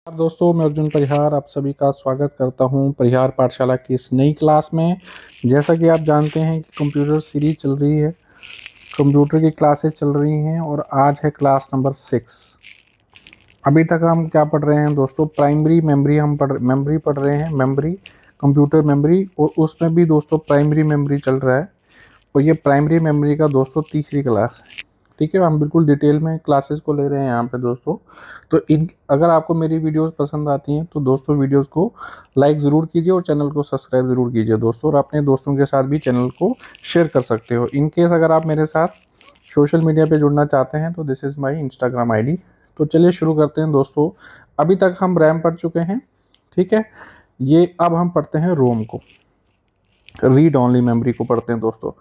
दोस्तों, मैं अर्जुन परिहार आप सभी का स्वागत करता हूं परिहार पाठशाला की इस नई क्लास में। जैसा कि आप जानते हैं कि कंप्यूटर सीरीज चल रही है, कंप्यूटर की क्लासेस चल रही हैं और आज है क्लास नंबर 6। अभी तक हम क्या पढ़ रहे हैं दोस्तों? प्राइमरी मेमोरी हम मेमोरी पढ़ रहे हैं, मेमोरी, कंप्यूटर मेमोरी, और उसमें भी दोस्तों प्राइमरी मेमोरी चल रहा है। और ये प्राइमरी मेमोरी का दोस्तों तीसरी क्लास है। ठीक है, हम बिल्कुल डिटेल में क्लासेस को ले रहे हैं यहाँ पे दोस्तों। तो इन अगर आपको मेरी वीडियोस पसंद आती हैं तो दोस्तों वीडियोस को लाइक ज़रूर कीजिए और चैनल को सब्सक्राइब ज़रूर कीजिए दोस्तों, और अपने दोस्तों के साथ भी चैनल को शेयर कर सकते हो। इन केस अगर आप मेरे साथ सोशल मीडिया पे जुड़ना चाहते हैं तो this is my Instagram ID। तो चलिए शुरू करते हैं दोस्तों। अभी तक हम रैम पढ़ चुके हैं, ठीक है। ये अब हम पढ़ते हैं रोम को, रीड ओनली मेमोरी को पढ़ते हैं दोस्तों।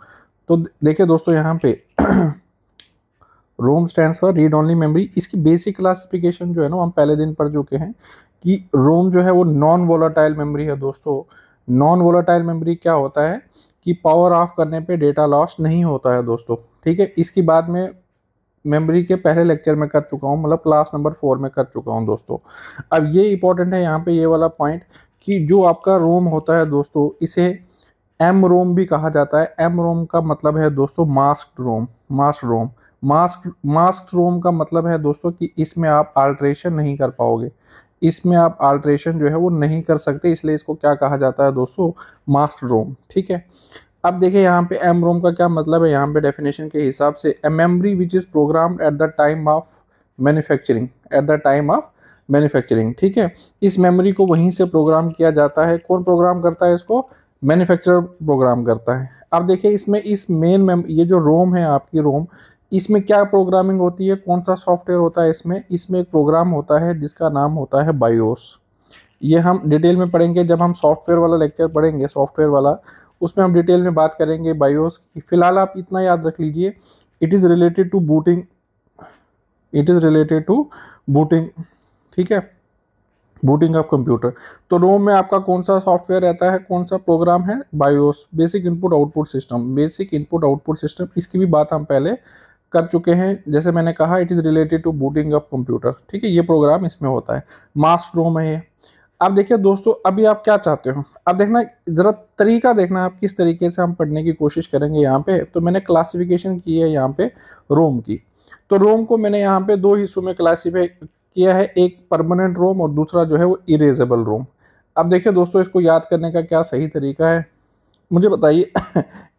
तो देखिए दोस्तों, यहाँ पे रोम stands for read only memory. इसकी बेसिक क्लासिफिकेशन जो है ना हम पहले दिन पढ़ चुके हैं कि रोम जो है वो नॉन वोलाटाइल मेमोरी है दोस्तों। नॉन वोलाटाइल मेमोरी क्या होता है कि पावर ऑफ करने पे डेटा लॉस नहीं होता है दोस्तों, ठीक है। इसकी बात में मेमोरी के पहले लेक्चर में कर चुका हूँ, मतलब क्लास नंबर 4 में कर चुका हूँ दोस्तों। अब ये इंपॉर्टेंट है यहाँ पे ये वाला पॉइंट कि जो आपका रोम होता है दोस्तों, इसे एम रोम भी कहा जाता है। एम रोम का मतलब है दोस्तों मास्क्ड रोम, मास्क रोम। मास्क रोम का मतलब है दोस्तों कि इसमें आप अल्ट्रेशन नहीं कर पाओगे, इसमें आप अल्ट्रेशन जो है वो नहीं कर सकते, इसलिए इसको क्या कहा जाता है दोस्तों? मास्क रोम, ठीक है। अब देखिए यहाँ पे एम रोम का क्या मतलब है। यहाँ पे डेफिनेशन के हिसाब से a memory which is programmed at the time of manufacturing, at the time of manufacturing, ठीक है। इस मेमोरी को वहीं से प्रोग्राम किया जाता है। कौन प्रोग्राम करता है इसको? मैन्युफैक्चरर प्रोग्राम करता है। अब देखिए इसमें इस ये जो रोम है आपकी रोम, इसमें क्या प्रोग्रामिंग होती है, कौन सा सॉफ्टवेयर होता है इसमें? इसमें एक प्रोग्राम होता है जिसका नाम होता है बायोस। ये हम डिटेल में पढ़ेंगे जब हम सॉफ्टवेयर वाला लेक्चर पढ़ेंगे, सॉफ्टवेयर वाला, उसमें हम डिटेल में बात करेंगे बायोस की। फिलहाल आप इतना याद रख लीजिए, it is related to booting, it is related to booting, ठीक है, बूटिंग ऑफ कंप्यूटर। तो रोम में आपका कौन सा सॉफ्टवेयर रहता है, कौन सा प्रोग्राम है? BIOS, basic input output system, basic input output system. इसकी भी बात हम पहले कर चुके हैं। जैसे मैंने कहा it is related to booting of computer, ठीक है। ये प्रोग्राम इसमें होता है, मास्क रोम है ये। अब देखिए दोस्तों, अभी आप क्या चाहते हो? अब देखना जरा तरीका देखना आप किस तरीके से हम पढ़ने की कोशिश करेंगे। यहाँ पे तो मैंने क्लासिफिकेशन की है यहाँ पे रोम की। तो रोम को मैंने यहाँ पे दो हिस्सों में क्लासीफाई किया है, एक परमानेंट रोम और दूसरा जो है वो इरेजेबल रोम। अब देखिए दोस्तों, इसको याद करने का क्या सही तरीका है मुझे बताइए।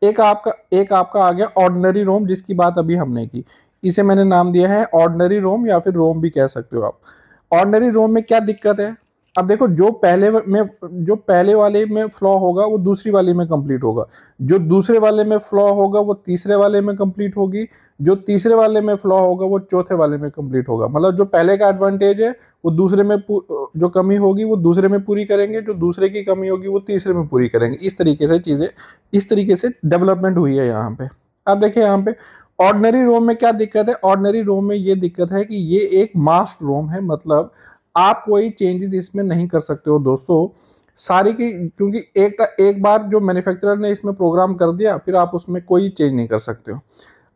एक आपका आ गया ऑर्डिनरी रोम, जिसकी बात अभी हमने की। इसे मैंने नाम दिया है ऑर्डिनरी रोम या फिर रोम भी कह सकते हो आप। ऑर्डिनरी रोम में क्या दिक्कत है? अब देखो, जो पहले वाले में फ्लॉ होगा वो दूसरी वाले में कंप्लीट होगा, जो दूसरे वाले में फ्लॉ होगा वो तीसरे वाले में कंप्लीट होगी, जो तीसरे वाले में फ्लॉ होगा वो चौथे वाले में कंप्लीट होगा। मतलब जो पहले का एडवांटेज है वो दूसरे में, जो कमी होगी वो दूसरे में पूरी करेंगे, जो दूसरे की कमी होगी वो तीसरे में पूरी करेंगे। इस तरीके से चीजें, इस तरीके से डेवलपमेंट हुई है यहाँ पे। अब देखिए यहाँ पे ऑर्डिनरी रोम में क्या दिक्कत है? ऑर्डिनरी रोम में ये दिक्कत है कि ये एक मास्क्ड रोम है, मतलब आप कोई चेंजेस इसमें नहीं कर सकते हो दोस्तों सारी की, क्योंकि एक बार जो मैन्युफैक्चरर ने इसमें प्रोग्राम कर दिया फिर आप उसमें कोई चेंज नहीं कर सकते हो।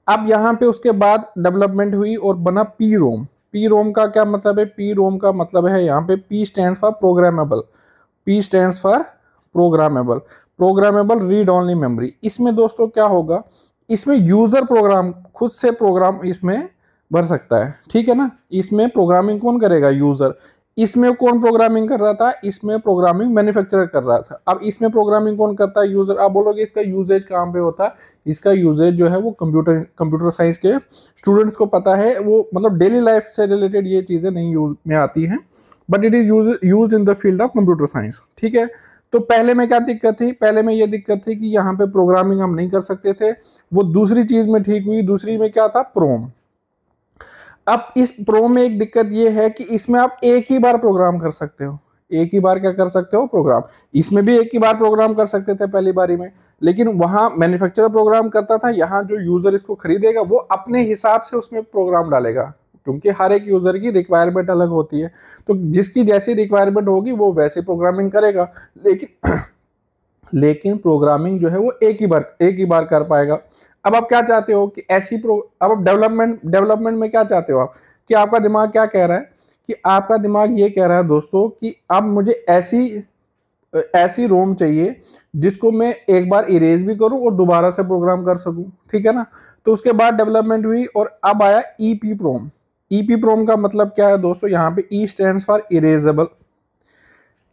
अब यहाँ पे उसके बाद डेवलपमेंट हुई और बना पी रोम। पी रोम का क्या मतलब है? पी रोम का मतलब है यहाँ पे P stands for programmable, P stands for programmable, programmable read only memory. इसमें दोस्तों क्या होगा, इसमें यूजर प्रोग्राम खुद से प्रोग्राम इसमें भर सकता है, ठीक है ना। इसमें प्रोग्रामिंग कौन करेगा? यूजर। इसमें कौन प्रोग्रामिंग कर रहा था? इसमें प्रोग्रामिंग मैन्युफैक्चरर कर रहा था। अब इसमें प्रोग्रामिंग कौन करता है? यूजर। आप बोलोगे इसका यूजेज कहाँ पे होता है? इसका यूजेज जो है वो कंप्यूटर साइंस के स्टूडेंट्स को पता है, वो मतलब डेली लाइफ से रिलेटेड ये चीजें नहीं यूज में आती हैं, but it is use in the field of computer science, ठीक है। तो पहले में क्या दिक्कत थी? पहले में ये दिक्कत थी कि यहाँ पे प्रोग्रामिंग हम नहीं कर सकते थे, वो दूसरी चीज में ठीक हुई। दूसरी में क्या था? प्रोम। अब इस प्रो में एक दिक्कत ये है कि इसमें आप एक ही बार प्रोग्राम कर सकते हो, एक ही बार क्या कर सकते हो? प्रोग्राम। इसमें भी एक ही बार प्रोग्राम कर सकते थे पहली बारी में, लेकिन वहां मैन्युफैक्चरर प्रोग्राम करता था, यहाँ जो यूजर इसको खरीदेगा वो अपने हिसाब से उसमें प्रोग्राम डालेगा, क्योंकि हर एक यूजर की रिक्वायरमेंट अलग होती है। तो जिसकी जैसी रिक्वायरमेंट होगी वो वैसे प्रोग्रामिंग करेगा, लेकिन प्रोग्रामिंग जो है वो एक ही बार कर पाएगा। अब आप क्या चाहते हो कि अब आप डेवलपमेंट में क्या चाहते हो आप, कि आपका दिमाग क्या कह रहा है कि कि आपका दिमाग ये कह रहा है दोस्तों कि अब मुझे ऐसी रोम चाहिए जिसको मैं एक बार इरेज भी करूं और दोबारा से प्रोग्राम कर सकूं, ठीक है ना। तो उसके बाद डेवलपमेंट हुई और अब आया ईपी प्रोम। ईपी प्रोम का मतलब क्या है दोस्तों, यहाँ पे ई stands for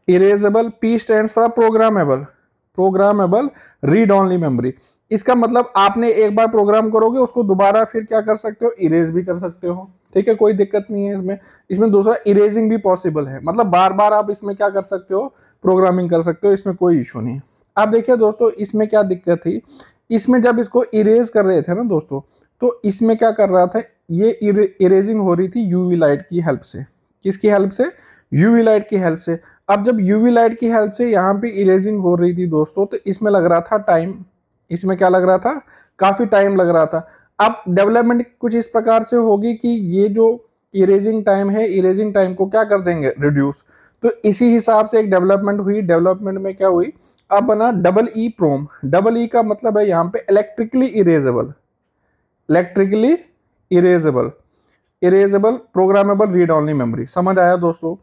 erasable, P stands for programmable read only memory. इसका मतलब आपने एक बार प्रोग्राम करोगे उसको दोबारा फिर क्या कर सकते हो, इरेज भी कर सकते हो, ठीक है, कोई दिक्कत नहीं है इसमें। इसमें दूसरा इरेजिंग भी पॉसिबल है, मतलब बार बार आप इसमें क्या कर सकते हो, प्रोग्रामिंग कर सकते हो, इसमें कोई इशू नहीं। अब देखिए दोस्तों इसमें क्या दिक्कत थी, इसमें जब इसको इरेज कर रहे थे ना दोस्तों, तो इसमें क्या कर रहा था, ये इरेजिंग हो रही थी यूवी लाइट की हेल्प से। किसकी हेल्प से, यूवी लाइट की हेल्प से। अब जब यूवी लाइट की हेल्प से यहाँ पे इरेजिंग हो रही थी दोस्तों, तो इसमें लग रहा था टाइम, इसमें क्या लग रहा था, काफी टाइम लग रहा था। अब डेवलपमेंट कुछ इस प्रकार से होगी कि ये जो इरेजिंग टाइम है, इरेजिंग टाइम को क्या कर देंगे, रिड्यूस। तो इसी हिसाब से एक डेवलपमेंट हुई। डेवलपमेंट में क्या हुई, अब बना डबल ई प्रोम। डबल ई का मतलब है यहाँ पे electrically erasable, electrically erasable, erasable programmable read only memory. समझ आया दोस्तों।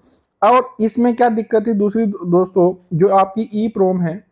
और इसमें क्या दिक्कत थी दूसरी दोस्तों, जो आपकी ई प्रोम है,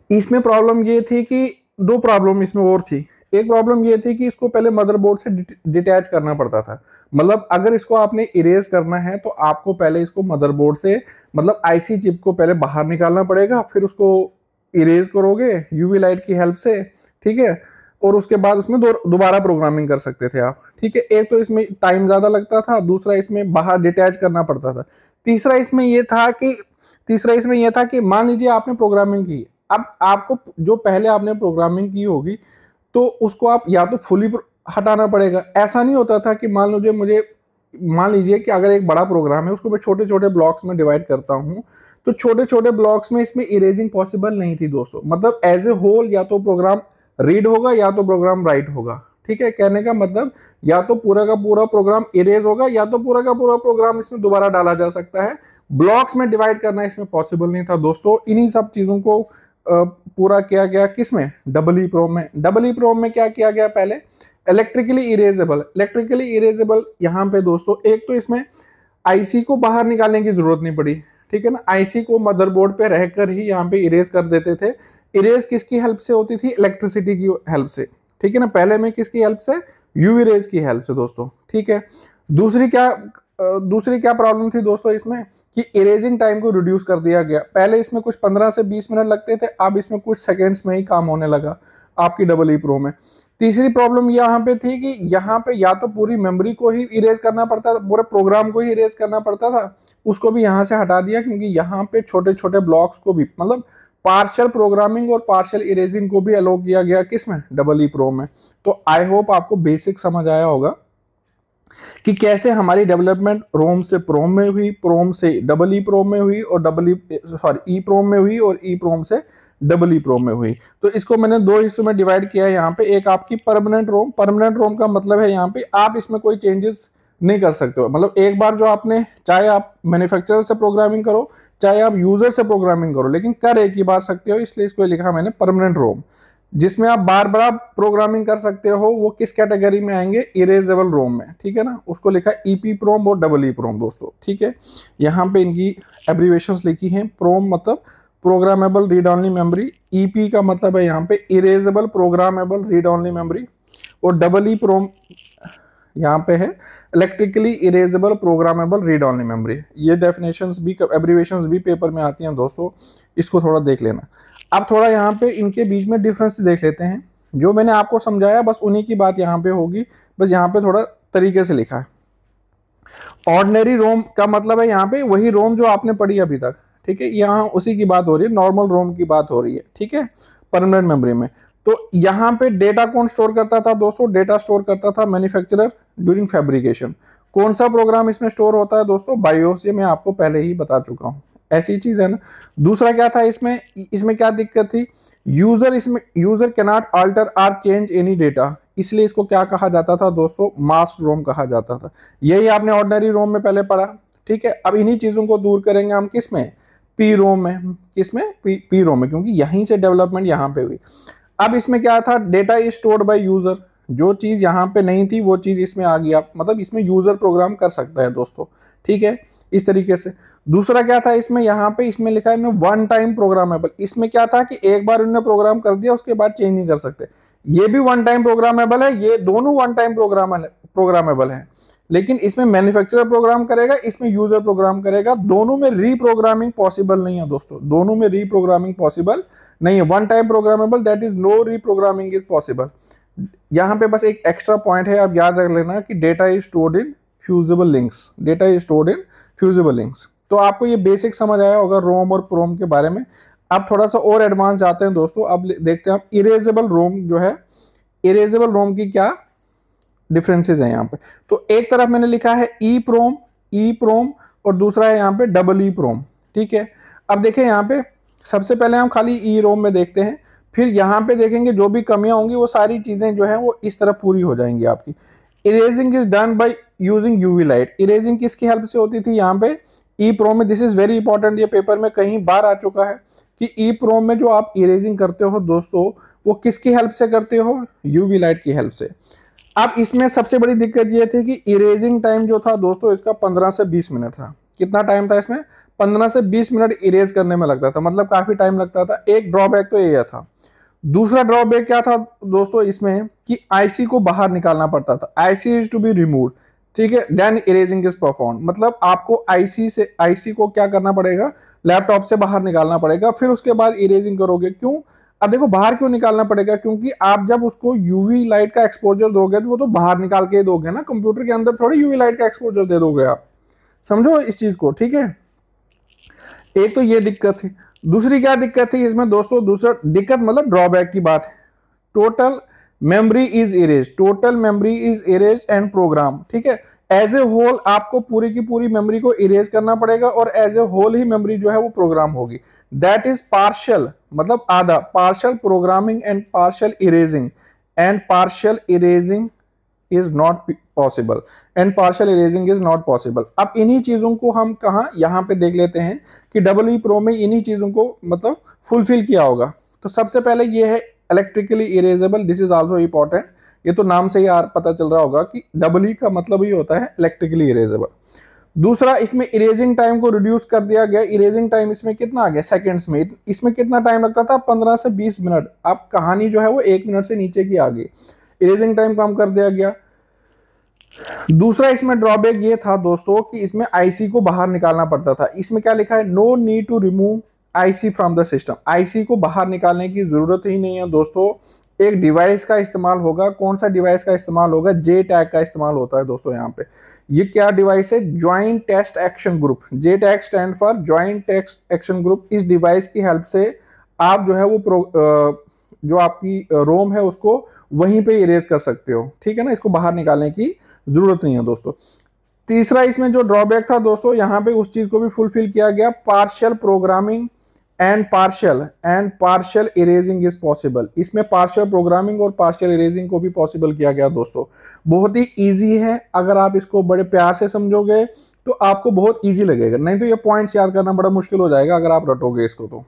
इसमें प्रॉब्लम ये थी कि दो प्रॉब्लम इसमें और थी। एक प्रॉब्लम ये थी कि इसको पहले मदरबोर्ड से डिटैच करना पड़ता था। मतलब अगर इसको आपने इरेज करना है तो आपको पहले इसको मदरबोर्ड से, मतलब आईसी चिप को पहले बाहर निकालना पड़ेगा, फिर उसको इरेज करोगे यूवी लाइट की हेल्प से, ठीक है, और उसके बाद उसमें दोबारा प्रोग्रामिंग कर सकते थे आप, ठीक है। एक तो इसमें टाइम ज्यादा लगता था, दूसरा इसमें बाहर डिटैच करना पड़ता था। तीसरा इसमें यह था कि मान लीजिए आपने प्रोग्रामिंग की, अब आपको जो पहले आपने प्रोग्रामिंग की होगी तो उसको आप या तो फुली हटाना पड़ेगा। ऐसा नहीं होता था कि मान लीजिए कि अगर एक बड़ा प्रोग्राम है उसको मैं छोटे छोटे ब्लॉक्स में डिवाइड करता हूं, तो छोटे छोटे ब्लॉक्स में इसमें इरेजिंग पॉसिबल नहीं थी दोस्तों। मतलब एज ए होल या तो प्रोग्राम रीड होगा या तो प्रोग्राम राइट होगा, ठीक है। कहने का मतलब या तो पूरा का पूरा प्रोग्राम इरेज होगा या तो पूरा का पूरा प्रोग्राम इसमें दोबारा डाला जा सकता है। ब्लॉक्स में डिवाइड करना इसमें पॉसिबल नहीं था दोस्तों। इन्हीं सब चीजों को पूरा किया गया किसमें, डबल ई प्रोम में। डबल ई प्रोम में क्या किया गया, पहले इलेक्ट्रिकली इरेजेबल यहाँ पे दोस्तों, एक तो इसमें आईसी को बाहर निकालने की जरूरत नहीं पड़ी, ठीक है ना। आईसी को मदरबोर्ड पे रहकर ही यहाँ पे इरेज कर देते थे। इरेज किसकी हेल्प से होती थी, इलेक्ट्रिसिटी की हेल्प से, ठीक है ना। पहले में किसकी हेल्प से, यूवी रेज की हेल्प से दोस्तों, ठीक है। दूसरी क्या प्रॉब्लम थी दोस्तों इसमें, कि इरेजिंग टाइम को रिड्यूस कर दिया गया। पहले इसमें कुछ 15 से 20 मिनट लगते थे, अब इसमें कुछ सेकेंड्स में ही काम होने लगा आपकी डबल ई प्रो में। तीसरी प्रॉब्लम यहाँ पे थी कि यहाँ पे या तो पूरी मेमोरी को ही इरेज करना पड़ता था, पूरे प्रोग्राम को ही इरेज करना पड़ता था, उसको भी यहाँ से हटा दिया, क्योंकि यहाँ पे छोटे छोटे ब्लॉक्स को भी, मतलब पार्शियल प्रोग्रामिंग और पार्शियल इरेजिंग को भी अलो किया गया किसमें, डबल ई प्रो में। तो आई होप आपको बेसिक समझ आया होगा कि कैसे हमारी डेवलपमेंट रोम से प्रोम में हुई, प्रोम से डबल ई प्रोम में हुई, और ई प्रोम में हुई, और ई प्रोम से डबल ई प्रोम में हुई। तो इसको मैंने दो हिस्सों में डिवाइड किया है यहाँ पे। एक आपकी परमानेंट रोम, परमानेंट रोम का मतलब है यहाँ पे आप इसमें कोई चेंजेस नहीं कर सकते हो। मतलब एक बार जो आपने, चाहे आप मैन्युफैक्चरर से प्रोग्रामिंग करो, चाहे आप यूजर से प्रोग्रामिंग करो, लेकिन कर एक ही बार सकते हो, इसलिए इसको लिखा मैंने परमानेंट रोम। जिसमें आप बार बार प्रोग्रामिंग कर सकते हो, वो किस कैटेगरी में आएंगे, इरेजेबल रोम में, ठीक है ना। उसको लिखा ईपी प्रोम और डबल ई प्रोम दोस्तों, ठीक है। यहाँ पे इनकी एब्रीवेशंस लिखी हैं। प्रोम मतलब programmable read only memory, EP का मतलब है यहाँ पे erasable programmable read only memory, और डबल ई प्रोम यहाँ पे है electrically erasable programmable read only memory. ये डेफिनेशंस भी, एब्रीवेशंस भी पेपर में आती हैं दोस्तों, इसको थोड़ा देख लेना। अब थोड़ा यहाँ पे इनके बीच में डिफरेंस देख लेते हैं। जो मैंने आपको समझाया बस उन्हीं की बात यहाँ पे होगी, बस यहाँ पे थोड़ा तरीके से लिखा है। ऑर्डिनरी रोम का मतलब है यहाँ पे वही रोम जो आपने पढ़ी अभी तक, ठीक है। यहाँ उसी की बात हो रही है, नॉर्मल रोम की बात हो रही है, ठीक है, परमानेंट मेमोरी में। तो यहाँ पे डेटा कौन स्टोर करता था दोस्तों, डेटा स्टोर करता था मैन्युफैक्चरर ड्यूरिंग फैब्रिकेशन। कौन सा प्रोग्राम इसमें स्टोर होता है दोस्तों, बायोस, ये मैं आपको पहले ही बता चुका हूँ, ऐसी चीज है ना। दूसरा क्या था इसमें क्या दिक्कत थी, यूजर कैन नॉट अल्टर और चेंज एनी डेटा, इसलिए इसको क्या कहा जाता था दोस्तों, मास्क रोम कहा जाता था। यही आपने ऑर्डिनरी रोम में पहले पढ़ा, ठीक है। अब इन्हीं चीजों को दूर करेंगे हम किसमें, पी रोम में। किसमें, पी रोम में, क्योंकि यहीं से डेवलपमेंट यहाँ पे हुई। अब इसमें क्या था, data is stored by user, जो चीज यहाँ पे नहीं थी वो चीज इसमें आ गई। आप मतलब इसमें यूजर प्रोग्राम कर सकता है दोस्तों, ठीक है, इस तरीके से। दूसरा क्या था इसमें, यहाँ पे इसमें लिखा है वन टाइम प्रोग्रामेबल। इसमें क्या था कि एक बार उन्होंने प्रोग्राम कर दिया, उसके बाद चेंज नहीं कर सकते। ये भी वन टाइम प्रोग्रामेबल है, ये दोनों वन टाइम प्रोग्रामेबल है। लेकिन इसमें मैन्युफैक्चरर प्रोग्राम करेगा, इसमें यूजर प्रोग्राम करेगा। दोनों में रीप्रोग्रामिंग पॉसिबल नहीं है दोस्तों, दोनों में रीप्रोग्रामिंग पॉसिबल नहीं है। One time programmable, that is no reprogramming is possible. यहाँ पे बस एक एक्स्ट्रा पॉइंट है, आप याद रख लेना कि data is stored in fusible links, data is stored in fusible links. तो आपको ये बेसिक समझ आया होगा रोम और प्रोम के बारे में। अब थोड़ा सा और एडवांस जाते हैं दोस्तों। अब देखते हैं आप इरेजेबल रोम जो है, इरेजेबल रोम की क्या डिफरेंसेस हैं यहाँ पे। तो एक तरफ मैंने लिखा है ई प्रोम और दूसरा है यहाँ पे डबल ई प्रोम, ठीक है। अब देखें यहाँ पे सबसे पहले हम खाली ई रोम में देखते हैं, फिर यहाँ पे देखेंगे जो भी कमियां होंगी वो सारी चीजें जो है वो इस तरफ पूरी हो जाएंगी आपकी। Erasing is done by using UV light. Erasing किसकी हेल्प से होती थी यहाँ पे, ई प्रोम में। दिस इज वेरी इंपॉर्टेंट, ये पेपर में कहीं बार आ चुका है कि ई प्रोम में जो आप इरेजिंग करते हो दोस्तों, वो किसकी हेल्प से करते हो, यूवी लाइट की हेल्प से। अब इसमें सबसे बड़ी दिक्कत ये थी कि इरेजिंग टाइम जो था दोस्तों इसका 15 से 20 मिनट था। कितना टाइम था इसमें, 15 से 20 मिनट इरेज करने में लगता था, मतलब काफी टाइम लगता था। एक ड्रॉबैक तो ये था। दूसरा ड्रॉबैक क्या था दोस्तों इसमें कि आईसी को बाहर निकालना पड़ता था, IC is to be removed, ठीक है, देन इरेजिंग इज परफॉर्म। मतलब आपको आईसी को क्या करना पड़ेगा, लैपटॉप से बाहर निकालना पड़ेगा, फिर उसके बाद इरेजिंग करोगे। क्यों, अब देखो बाहर क्यों निकालना पड़ेगा, क्योंकि आप जब उसको यूवी लाइट का एक्सपोजर दोगे तो वो तो बाहर निकाल के दोगे ना, कंप्यूटर के अंदर थोड़ी यूवी लाइट का एक्सपोजर दे दोगे आप, समझो इस चीज को, ठीक है। एक तो ये दिक्कत थी। दूसरी क्या दिक्कत थी इसमें दोस्तों, दूसरा दिक्कत मतलब ड्रॉबैक की बात है, total memory is erase, total memory is erase and program, ठीक है। एज ए होल आपको पूरी की पूरी मेमोरी को इरेज करना पड़ेगा और एज ए होल ही मेमोरी जो है वो प्रोग्राम होगी। दैट इज पार्शियल, मतलब आधा, partial programming and partial erasing, and partial erasing is not possible, and partial erasing is not possible. अब इन्हीं चीजों को हम कहा यहाँ पे देख लेते हैं कि डबल ई प्रो में इन्हीं चीजों को मतलब फुलफिल किया होगा। तो सबसे पहले ये है electrically erasable, this is also important. ये तो नाम से ही पता चल रहा होगा कि डबल ई का मतलब ही होता है इलेक्ट्रिकली इरेजेबल। दूसरा, इसमें इरेजिंग टाइम को रिड्यूस कर दिया गया। इरेजिंग टाइम इसमें कितना आ गया, सेकंड्स में। इसमें कितना टाइम लगता था, 15 से 20 मिनट। अब कहानी जो है वो 1 मिनट से नीचे की आ गई, इरेजिंग टाइम कम कर दिया गया। दूसरा इसमें ड्रॉबैक ये था दोस्तों कि इसमें आईसी को बाहर निकालना पड़ता था। इसमें क्या लिखा है, no need to remove IC from the system. IC को बाहर निकालने की जरूरत ही नहीं है दोस्तों। एक डिवाइस का इस्तेमाल होगा, कौन सा डिवाइस का इस्तेमाल होगा, जे टैग का इस्तेमाल होता है दोस्तों यहाँ पे। ये क्या डिवाइस है, joint test action group, J tag stand for joint test action group. इस डिवाइस की हेल्प से आप जो है वो जो आपकी रोम है उसको वहीं पे इरेज कर सकते हो, ठीक है ना। इसको बाहर निकालने की जरूरत नहीं है दोस्तों। तीसरा इसमें जो ड्रॉबैक था दोस्तों, यहाँ पे उस चीज को भी फुलफिल किया गया, partial programming and partial erasing is possible. इसमें पार्शियल प्रोग्रामिंग और पार्शियल इरेजिंग को भी पॉसिबल किया गया दोस्तों। बहुत ही इजी है, अगर आप इसको बड़े प्यार से समझोगे तो आपको बहुत इजी लगेगा, नहीं तो ये पॉइंट्स याद करना बड़ा मुश्किल हो जाएगा अगर आप रटोगे इसको तो।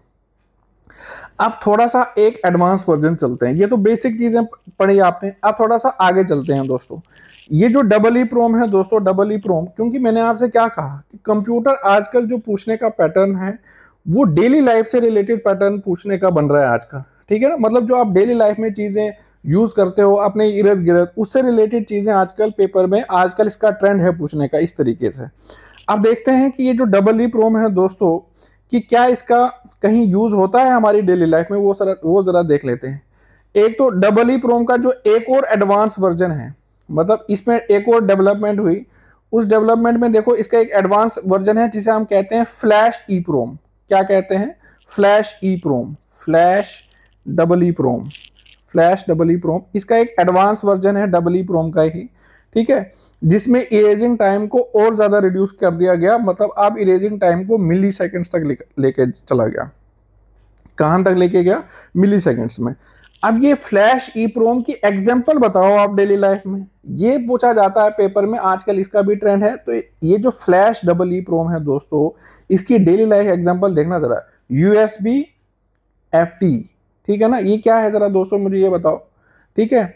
अब थोड़ा सा एक एडवांस वर्जन चलते हैं। ये तो बेसिक चीजें पढ़ी आपने, अब थोड़ा सा आगे चलते हैं दोस्तों। ये जो डबल ई प्रोम है दोस्तों, डबल ई प्रोम, क्योंकि मैंने आपसे क्या कहा कि कंप्यूटर आजकल जो पूछने का पैटर्न है वो डेली लाइफ से रिलेटेड पैटर्न पूछने का बन रहा है आज का, ठीक है ना। मतलब जो आप डेली लाइफ में चीजें यूज करते हो अपने इर्द गिर्द, उससे रिलेटेड चीजें आजकल पेपर में, आजकल इसका ट्रेंड है पूछने का इस तरीके से। अब देखते हैं कि ये जो डबल ई प्रोम है दोस्तों, कि क्या इसका कहीं यूज होता है हमारी डेली लाइफ में, वो जरा देख लेते हैं। एक तो डबल ई प्रोम का जो एक और एडवांस वर्जन है, मतलब इसमें एक और डेवलपमेंट हुई। उस डेवलपमेंट में देखो इसका एक एडवांस वर्जन है जिसे हम कहते हैं फ्लैश ई प्रोम। क्या कहते हैं, फ्लैश ई प्रोम, फ्लैश डबल ई प्रोम, फ्लैश डबल ई प्रोम। इसका एक एडवांस वर्जन है डबल ई प्रोम का ही, ठीक है, जिसमें इरेजिंग टाइम को और ज्यादा रिड्यूस कर दिया गया। मतलब अब इरेजिंग टाइम को मिली सेकेंड्स तक लेके चला गया। कहां तक लेके गया, मिली सेकेंड्स में। अब ये फ्लैश ई प्रोम की एग्जांपल बताओ आप डेली लाइफ में, ये पूछा जाता है पेपर में, आजकल इसका भी ट्रेंड है। तो ये जो फ्लैश डबल ई प्रोम है दोस्तों, इसकी डेली लाइफ एग्जांपल देखना जरा। यूएसबी एफटी, ठीक है ना, ये क्या है जरा दोस्तों मुझे ये बताओ, ठीक है।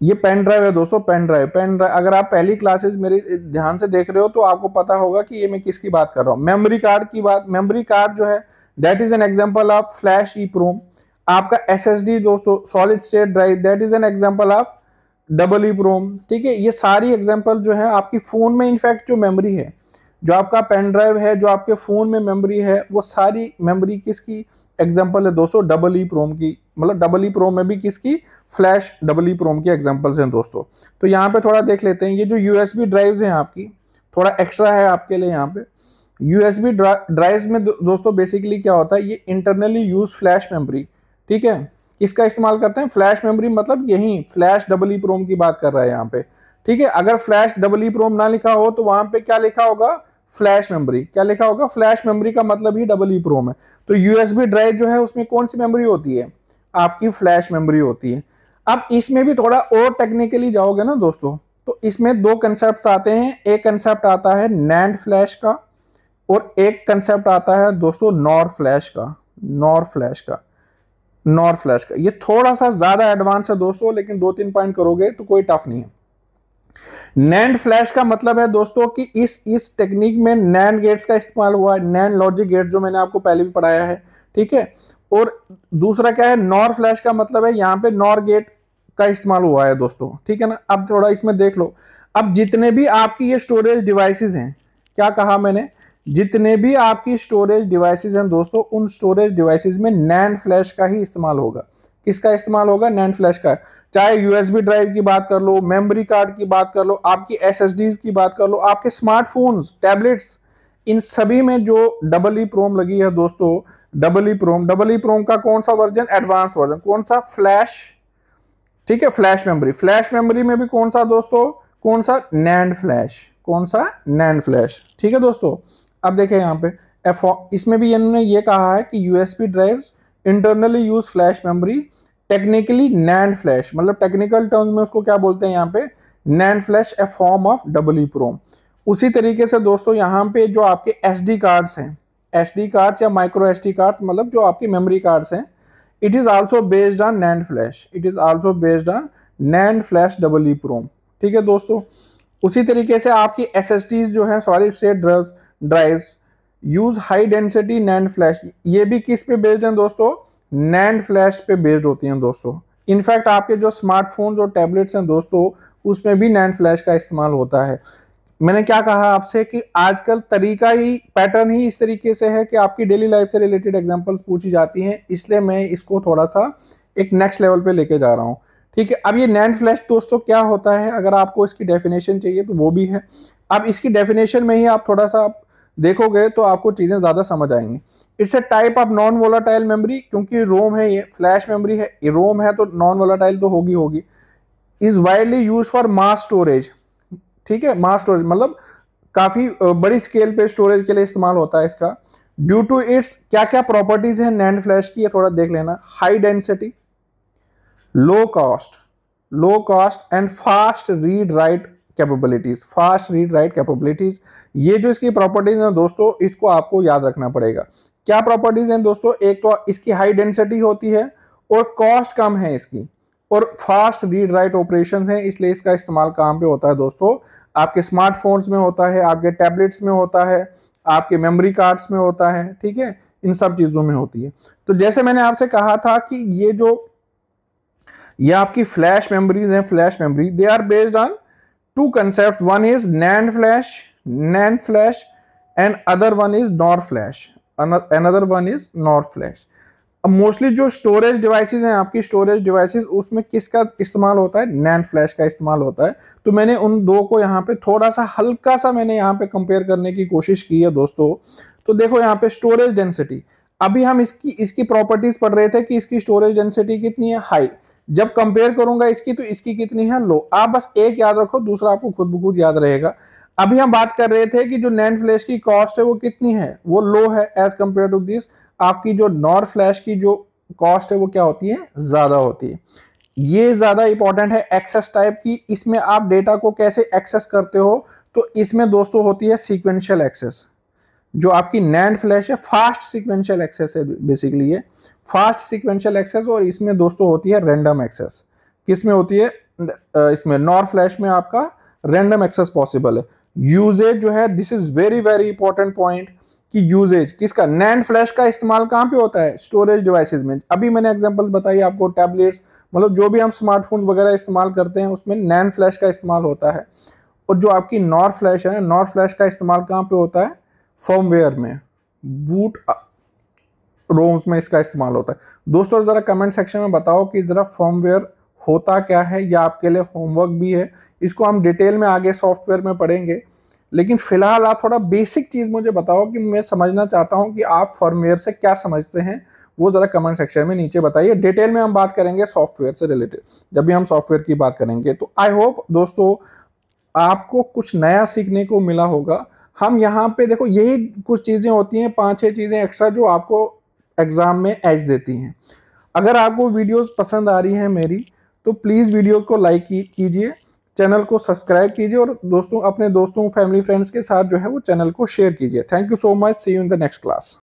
ये पेन ड्राइव है दोस्तों, पेन ड्राइव अगर आप पहली क्लासेस मेरी ध्यान से देख रहे हो तो आपको पता होगा कि ये मैं किसकी बात कर रहा हूँ। मेमोरी कार्ड की बात, मेमोरी कार्ड जो है that is an example of flash EPROM. आपका एसएसडी दोस्तों solid state drive that is an example of double EPROM. ठीक है, ये सारी एग्जांपल जो है आपकी फोन में इनफैक्ट जो मेमोरी है, जो आपका पेन ड्राइव है, जो आपके फोन में मेमोरी है, वो सारी मेमोरी किसकी एग्जांपल है दोस्तों? डबल ईप्रोम की। मतलब डबल ईप्रोम में भी किसकी? फ्लैश डबल ईप्रोम की एग्जांपल्स हैं दोस्तों। तो यहाँ पे थोड़ा देख लेते हैं, ये जो यूएसबी ड्राइव्स हैं आपकी, थोड़ा एक्स्ट्रा है आपके लिए यहाँ पे। यूएसबी ड्राइव्स में दोस्तों बेसिकली क्या होता है, ये इंटरनली यूज फ्लैश मेमोरी। ठीक है, किसका इस्तेमाल करते हैं? फ्लैश मेमोरी, मतलब यही फ्लैश डबल ईप्रोम की बात कर रहा है यहाँ पे। ठीक है, अगर फ्लैश डबल ईप्रोम ना लिखा हो तो वहां पे क्या लिखा होगा? Flash memory. क्या लिखा होगा? फ्लैश मेमोरी का मतलब ही डबल ईप्रोम है। तो यूएसबी ड्राइव जो है उसमें कौन सी मेमोरी होती है? आपकी फ्लैश मेमोरी होती है। अब इसमें भी थोड़ा और टेक्निकली जाओगे ना दोस्तों, तो इसमें दो कंसेप्ट आते हैं। एक कंसेप्ट आता है नैंड फ्लैश का, और एक कंसेप्ट आता है दोस्तों नॉर फ्लैश का। नॉर फ्लैश का ये थोड़ा सा ज्यादा एडवांस है दोस्तों, लेकिन 2-3 पॉइंट करोगे तो कोई टफ नहीं है। नैंड फ्लैश का मतलब है दोस्तों कि इस टेक्निक में नैंड गेट्स का इस्तेमाल हुआ है, नैंड लॉजिक गेट, जो मैंने आपको पहले भी पढ़ाया है। ठीक है, और दूसरा क्या है? नॉर फ्लैश का मतलब है यहाँ पे नॉर गेट का इस्तेमाल हुआ है दोस्तों। ठीक है ना, अब थोड़ा इसमें देख लो। अब जितने भी आपकी ये स्टोरेज डिवाइसेस हैं, क्या कहा मैंने? जितने भी आपकी स्टोरेज डिवाइसेस हैं दोस्तों, उन स्टोरेज डिवाइसेस में नैंड फ्लैश का ही इस्तेमाल होगा। किसका इस्तेमाल होगा? नैंड फ्लैश का। चाहे यूएसबी ड्राइव की बात कर लो, मेमोरी कार्ड की बात कर लो, आपकी एसएसडीज की बात कर लो, आपके स्मार्टफोन्स, टैबलेट्स, इन सभी में जो डबल ई प्रोम लगी है दोस्तों, डबल ई प्रोम का कौन सा वर्जन? Advance version. कौन सा? फ्लैश। ठीक है, फ्लैश मेमोरी। फ्लैश मेमोरी में भी कौन सा दोस्तों? कौन सा? NAND flash. कौन सा? NAND flash. ठीक है दोस्तों, अब देखें यहाँ पे इसमें भी इन्होंने ये कहा है कि USB drives internally use flash memory, technically NAND flash, मतलब टेक्निकल टर्म्स में उसको क्या बोलते हैं यहाँ पे? NAND flash, A form of double EPROM. उसी तरीके से दोस्तों यहाँ पे जो आपके एसडी कार्ड्स हैं, एसडी कार्ड्स या माइक्रो एसडी कार्ड्स, मतलब जो आपकी मेमोरी कार्ड्स हैं, it is also based on NAND flash. It is also based on NAND flash double EPROM. ठीक है दोस्तों, उसी तरीके से आपकी एसएसडीज जो है, solid state drives, use high density NAND flash. ये भी किस पे बेस्ड हैं दोस्तों? नैंड फ्लैश पे बेस्ड होती हैं दोस्तों। इनफैक्ट आपके जो स्मार्टफोन और टैबलेट्स हैं दोस्तों, उसमें भी नैंड फ्लैश का इस्तेमाल होता है। मैंने क्या कहा आपसे कि आजकल तरीका ही, पैटर्न ही इस तरीके से है कि आपकी डेली लाइफ से रिलेटेड एग्जांपल्स पूछी जाती हैं, इसलिए मैं इसको थोड़ा सा एक नेक्स्ट लेवल पे लेके जा रहा हूँ। ठीक है, अब ये नैंड फ्लैश दोस्तों क्या होता है, अगर आपको इसकी डेफिनेशन चाहिए तो वो भी है। अब इसकी डेफिनेशन में ही आप थोड़ा सा देखोगे तो आपको चीजें ज्यादा समझ आएंगी। It's a type of non volatile memory, क्योंकि रोम है, ये फ्लैश मेमोरी है, ये रोम है तो नॉन वोलाटाइल तो होगी। Is widely use for mass storage. ठीक है, मास स्टोरेज मतलब काफी बड़ी स्केल पे स्टोरेज के लिए इस्तेमाल होता है इसका। ड्यू टू इट्स क्या क्या प्रॉपर्टीज है नैंड फ्लैश की, ये थोड़ा देख लेना। High density, low cost and fast read write capabilities. ये जो इसकी प्रॉपर्टीज हैं दोस्तों, इसको आपको याद रखना पड़ेगा। क्या प्रॉपर्टीज हैं दोस्तों? एक तो इसकी हाई डेंसिटी होती है और कॉस्ट कम है इसकी, और फास्ट रीड राइट ऑपरेशंस हैं, इसलिए इसका इस्तेमाल कहाँ पे होता है दोस्तों? आपके स्मार्टफोन्स में होता है, आपके टैबलेट्स में होता है, आपके मेमोरी कार्ड्स में होता है। ठीक है, इन सब चीजों में होती है। तो जैसे मैंने आपसे कहा था कि ये आपकी फ्लैश मेमोरीज हैं, flash memory, they are based on two concepts. One is NAND flash, and other one is NOR flash. Another one is NOR flash. अब मोस्टली जो स्टोरेज डिवाइसेस हैं आपकी, स्टोरेज डिवाइसेस, उसमें किसका इस्तेमाल होता है? नैंड फ्लैश का इस्तेमाल होता है। तो मैंने उन दो को यहाँ पे थोड़ा सा हल्का सा मैंने यहाँ पे कंपेयर करने की कोशिश की है दोस्तों। तो देखो यहाँ पे स्टोरेज डेंसिटी, अभी हम इसकी प्रॉपर्टीज पढ़ रहे थे कि इसकी स्टोरेज डेंसिटी कितनी है? हाई। जब कंपेयर करूंगा इसकी तो इसकी कितनी है? लो। आप बस एक याद रखो, दूसरा आपको खुद ब खुद याद रहेगा। अभी हम बात कर रहे थे कि जो नैंड फ्लैश की कॉस्ट है वो कितनी है? वो लो है एज कंपेयर टू दिस। आपकी जो नॉर फ्लैश की जो कॉस्ट है वो क्या होती है? ज्यादा होती है। ये ज्यादा इंपॉर्टेंट है एक्सेस टाइप की। इसमें आप डेटा को कैसे एक्सेस करते हो? तो इसमें दोस्तों होती है सीक्वेंशियल एक्सेस। जो आपकी नैंड फ्लैश है, फास्ट सीक्वेंशियल एक्सेस है बेसिकली, ये फास्ट सीक्वेंशियल एक्सेस, और इसमें दोस्तों होती है रैंडम एक्सेस। किसमें होती है? इसमें नॉर फ्लैश में आपका रैंडम एक्सेस पॉसिबल है। यूजेज जो है, this is very very important point कि यूजेज किसका, नैंड फ्लैश का इस्तेमाल कहां पे होता है, स्टोरेज डिवाइसेस में। अभी मैंने एग्जांपल बताई आपको, टैबलेट्स, मतलब जो भी हम स्मार्टफोन वगैरह इस्तेमाल करते हैं उसमें नैंड फ्लैश का इस्तेमाल होता है। और जो आपकी नॉर फ्लैश है, नॉर फ्लैश का इस्तेमाल कहां पे होता है, फर्मवेयर में, बूट रोम्स में इसका इस्तेमाल होता है। दोस्तों जरा कमेंट सेक्शन में बताओ कि जरा फर्मवेयर होता क्या है, या आपके लिए होमवर्क भी है। इसको हम डिटेल में आगे सॉफ्टवेयर में पढ़ेंगे, लेकिन फिलहाल आप थोड़ा बेसिक चीज मुझे बताओ कि मैं समझना चाहता हूं कि आप फर्मवेयर से क्या समझते हैं, वो जरा कमेंट सेक्शन में नीचे बताइए। डिटेल में हम बात करेंगे सॉफ्टवेयर से रिलेटेड जब भी हम सॉफ्टवेयर की बात करेंगे। तो आई होप दोस्तों आपको कुछ नया सीखने को मिला होगा। हम यहाँ पे देखो, यही कुछ चीजें होती हैं, 5-6 चीजें एक्स्ट्रा जो आपको एग्जाम में एज देती हैं। अगर आपको वीडियोस पसंद आ रही हैं मेरी, तो प्लीज वीडियोस को लाइक कीजिए, चैनल को सब्सक्राइब कीजिए, और दोस्तों, अपने दोस्तों, फैमिली, फ्रेंड्स के साथ जो है वो चैनल को शेयर कीजिए। Thank you so much, see you in the next class.